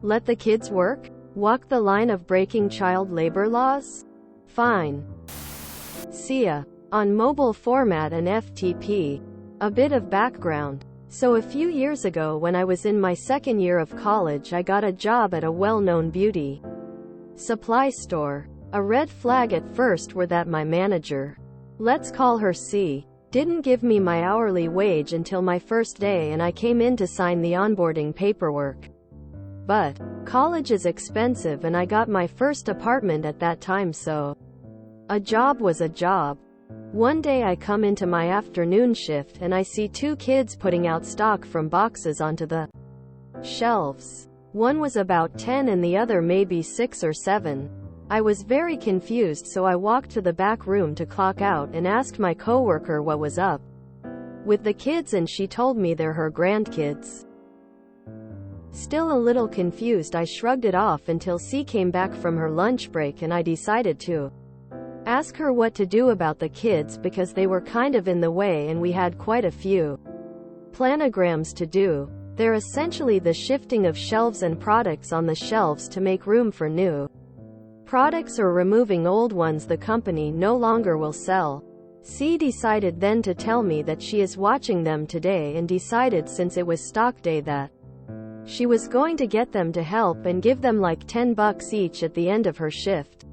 Let the kids work? Walk the line of breaking child labor laws? Fine. See ya. On mobile format and FTP. A bit of background. So a few years ago when I was in my second year of college, I got a job at a well-known beauty supply store. A red flag at first were that my manager, let's call her C, didn't give me my hourly wage until my first day and I came in to sign the onboarding paperwork. But college is expensive and I got my first apartment at that time, so a job was a job. One day I come into my afternoon shift and I see two kids putting out stock from boxes onto the shelves. One was about 10 and the other maybe 6 or 7. I was very confused, so I walked to the back room to clock out and asked my coworker what was up with the kids, and she told me they're her grandkids. Still a little confused, I shrugged it off until C came back from her lunch break and I decided to ask her what to do about the kids because they were kind of in the way and we had quite a few planograms to do. They're essentially the shifting of shelves and products on the shelves to make room for new products or removing old ones the company no longer will sell. C decided then to tell me that she is watching them today and decided since it was stock day that she was going to get them to help and give them like $10 each at the end of her shift.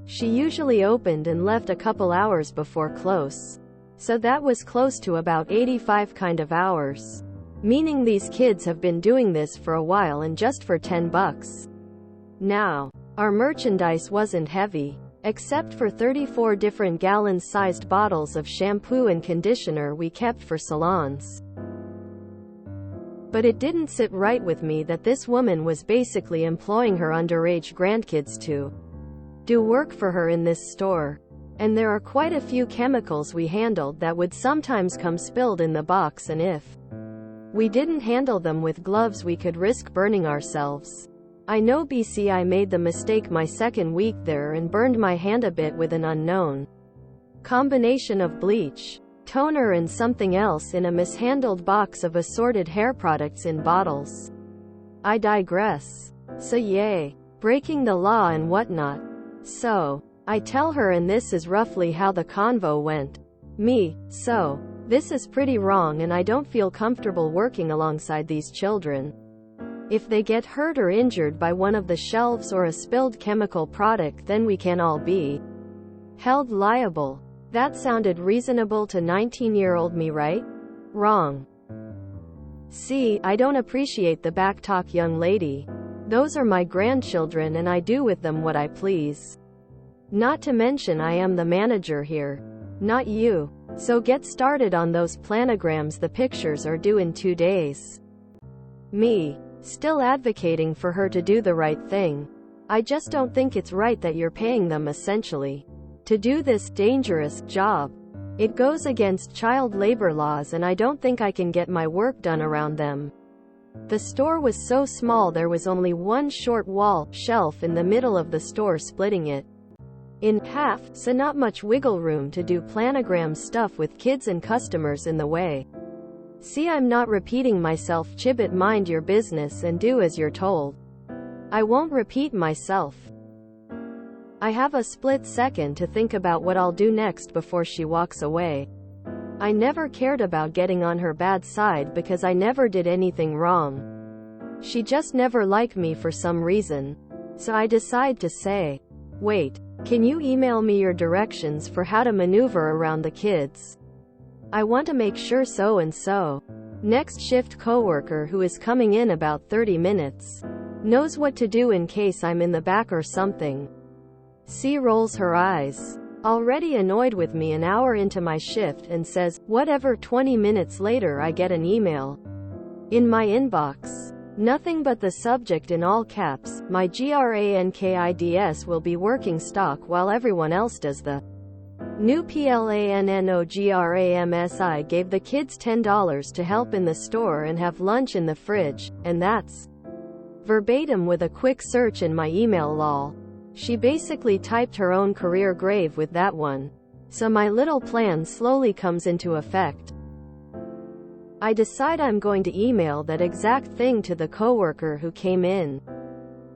She usually opened and left a couple hours before close. So that was close to about 85 kind of hours. Meaning these kids have been doing this for a while and just for $10. Now, our merchandise wasn't heavy. Except for 34 different gallon-sized bottles of shampoo and conditioner we kept for salons. But it didn't sit right with me that this woman was basically employing her underage grandkids to do work for her in this store. And there are quite a few chemicals we handled that would sometimes come spilled in the box, and if we didn't handle them with gloves we could risk burning ourselves. I know I made the mistake my second week there and burned my hand a bit with an unknown combination of bleach, toner and something else in a mishandled box of assorted hair products in bottles. I digress. So yay, breaking the law and whatnot. So, I tell her, and this is roughly how the convo went. Me, so, this is pretty wrong and I don't feel comfortable working alongside these children. If they get hurt or injured by one of the shelves or a spilled chemical product, then we can all be held liable. That sounded reasonable to 19-year-old me, right? Wrong. See, I don't appreciate the backtalk, young lady. Those are my grandchildren and I do with them what I please. Not to mention I am the manager here, not you. So get started on those planograms, the pictures are due in 2 days. Me, still advocating for her to do the right thing. I just don't think it's right that you're paying them essentially to do this dangerous job. It goes against child labor laws and I don't think I can get my work done around them. The store was so small there was only one short wall shelf in the middle of the store splitting it in half, so not much wiggle room to do planogram stuff with kids and customers in the way. See, I'm not repeating myself. Chibit, mind your business and do as you're told. I won't repeat myself. I have a split second to think about what I'll do next before she walks away. I never cared about getting on her bad side because I never did anything wrong. She just never liked me for some reason. So I decide to say, wait, can you email me your directions for how to maneuver around the kids? I want to make sure so and so. Next shift coworker, who is coming in about 30 minutes, knows what to do in case I'm in the back or something. C rolls her eyes, already annoyed with me an hour into my shift, and says, whatever. 20 minutes later I get an email in my inbox. Nothing but the subject in all caps, my grandkids will be working stock while everyone else does the new planograms. I gave the kids $10 to help in the store and have lunch in the fridge, and that's verbatim with a quick search in my email. Lol. She basically typed her own career grave with that one. So my little plan slowly comes into effect. I decide I'm going to email that exact thing to the coworker who came in.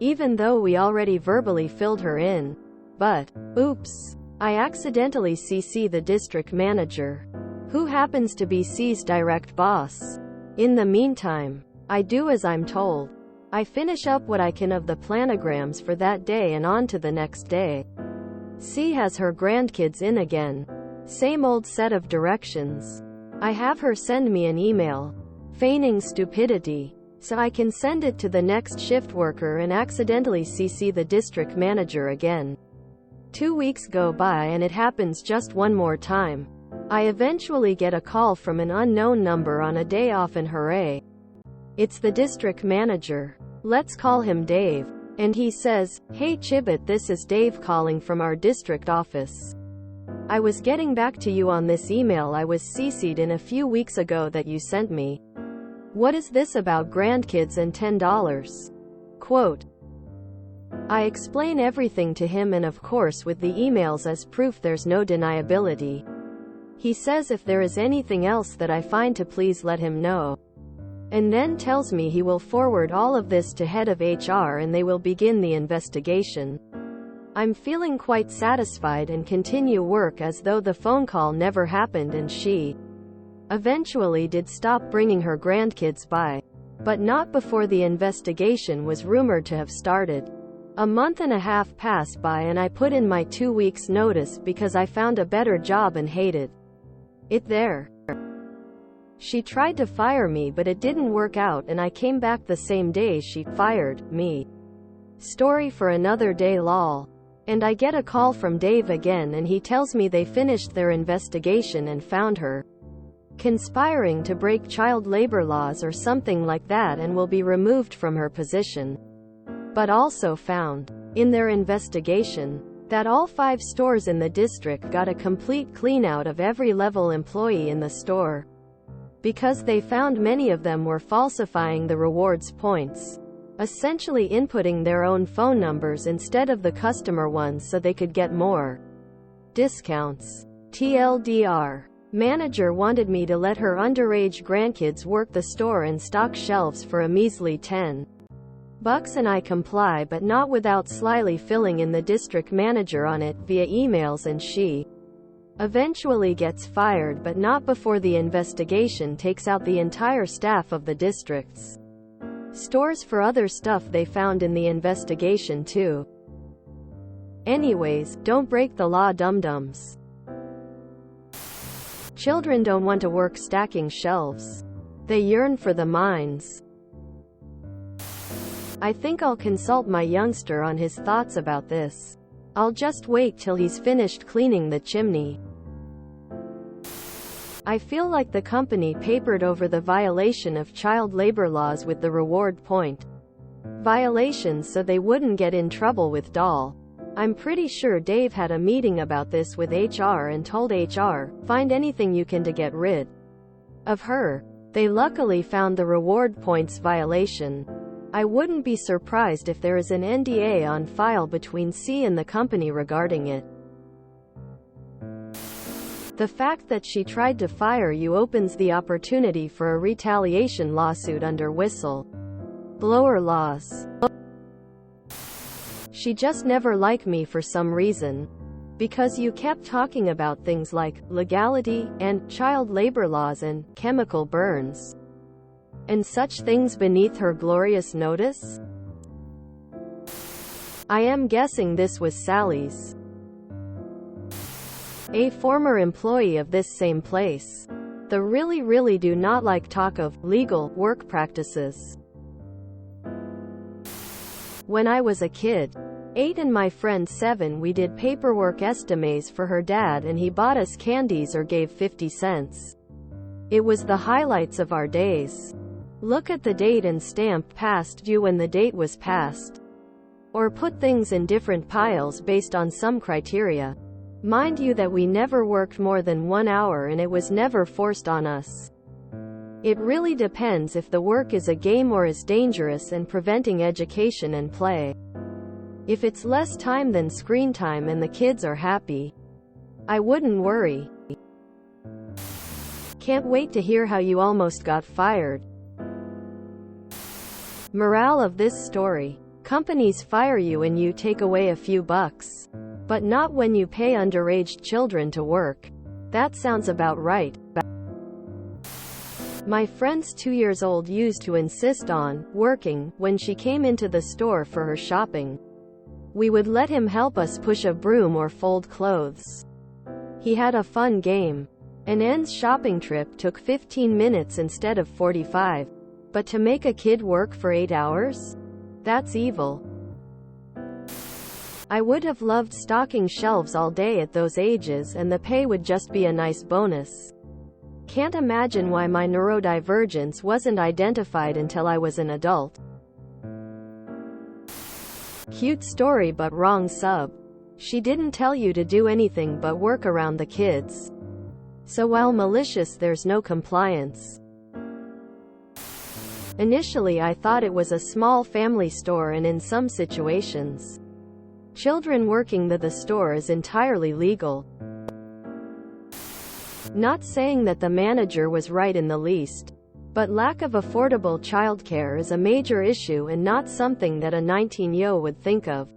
even though we already verbally filled her in. But, oops, I accidentally CC the district manager, who happens to be C's direct boss. In the meantime, I do as I'm told. I finish up what I can of the planograms for that day and on to the next day. C has her grandkids in again. Same old set of directions. I have her send me an email, feigning stupidity, so I can send it to the next shift worker and accidentally CC the district manager again. 2 weeks go by and it happens just one more time. I eventually get a call from an unknown number on a day off and hooray. It's the district manager. Let's call him Dave. And he says, "Hey Chibit, this is Dave calling from our district office. I was getting back to you on this email I was CC'd in a few weeks ago that you sent me. What is this about grandkids and $10? Quote. I explain everything to him and of course with the emails as proof there's no deniability. He says if there is anything else that I find to please let him know. And then tells me he will forward all of this to head of HR and they will begin the investigation. I'm feeling quite satisfied and continue work as though the phone call never happened and she eventually did stop bringing her grandkids by. But not before the investigation was rumored to have started. A month and a half passed by and I put in my 2 weeks notice because I found a better job and hated it there. She tried to fire me but it didn't work out and I came back the same day she fired me. Story for another day lol. And I get a call from Dave again and he tells me they finished their investigation and found her conspiring to break child labor laws or something like that and will be removed from her position. But also found, in their investigation, that all 5 stores in the district got a complete clean-out of every level employee in the store. Because they found many of them were falsifying the rewards points, essentially inputting their own phone numbers instead of the customer ones so they could get more discounts. TLDR. Manager wanted me to let her underage grandkids work the store and stock shelves for a measly $10 and I comply but not without slyly filling in the district manager on it via emails and she eventually gets fired but not before the investigation takes out the entire staff of the district's stores for other stuff they found in the investigation too. Anyways, don't break the law dum-dums. Children don't want to work stacking shelves. They yearn for the mines. I think I'll consult my youngster on his thoughts about this. I'll just wait till he's finished cleaning the chimney. I feel like the company papered over the violation of child labor laws with the reward point violations so they wouldn't get in trouble with DOL. I'm pretty sure Dave had a meeting about this with HR and told HR, find anything you can to get rid of her. They luckily found the reward points violation. I wouldn't be surprised if there is an NDA on file between C and the company regarding it. The fact that she tried to fire you opens the opportunity for a retaliation lawsuit under whistle-blower laws. She just never liked me for some reason. Because you kept talking about things like legality, and child labor laws and chemical burns. And such things beneath her glorious notice? I am guessing this was Sally's, a former employee of this same place. They really do not like talk of legal work practices. When I was a kid, 8 and my friend 7 we did paperwork estimates for her dad and he bought us candies or gave 50 cents. It was the highlights of our days. Look at the date and stamp past due when the date was passed. Or put things in different piles based on some criteria. Mind you that we never worked more than 1 hour and it was never forced on us. It really depends if the work is a game or is dangerous and preventing education and play. If it's less time than screen time and the kids are happy, I wouldn't worry. Can't wait to hear how you almost got fired. Morale of this story. Companies fire you and you take away a few bucks. But not when you pay underage children to work. That sounds about right. My friend's 2 years old used to insist on working when she came into the store for her shopping. We would let him help us push a broom or fold clothes. He had a fun game. An ends shopping trip took 15 minutes instead of 45. But to make a kid work for 8 hours? That's evil. I would have loved stocking shelves all day at those ages, and the pay would just be a nice bonus. Can't imagine why my neurodivergence wasn't identified until I was an adult. Cute story but wrong sub. She didn't tell you to do anything but work around the kids. So while malicious, there's no compliance. Initially I thought it was a small family store, and in some situations, children working the store is entirely legal. Not saying that the manager was right in the least, but lack of affordable childcare is a major issue and not something that a 19-year-old would think of.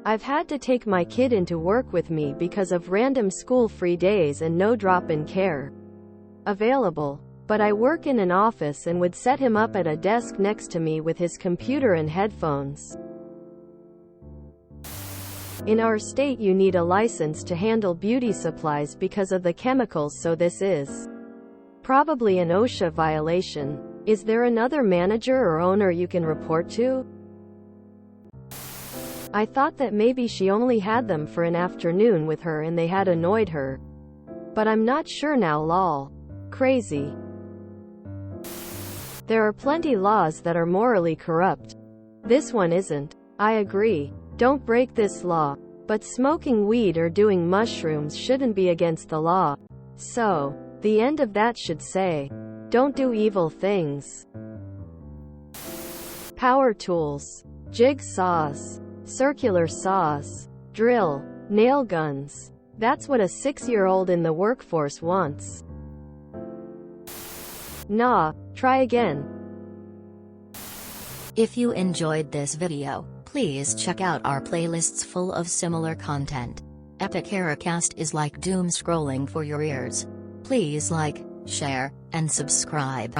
I've had to take my kid into work with me because of random school-free days and no drop-in care available. But I work in an office and would set him up at a desk next to me with his computer and headphones. In our state you need a license to handle beauty supplies because of the chemicals, so this is probably an OSHA violation. Is there another manager or owner you can report to? I thought that maybe she only had them for an afternoon with her and they had annoyed her. But I'm not sure now, lol. Crazy. There are plenty laws that are morally corrupt. This one isn't. I agree. Don't break this law. But smoking weed or doing mushrooms shouldn't be against the law. So, the end of that should say, don't do evil things. Power tools. Jigsaws. Circular saws. Drill. Nail guns. That's what a 6-year-old in the workforce wants. Nah, try again. If you enjoyed this video, please check out our playlists full of similar content. Epic Eracast is like doom scrolling for your ears. Please like, share, and subscribe.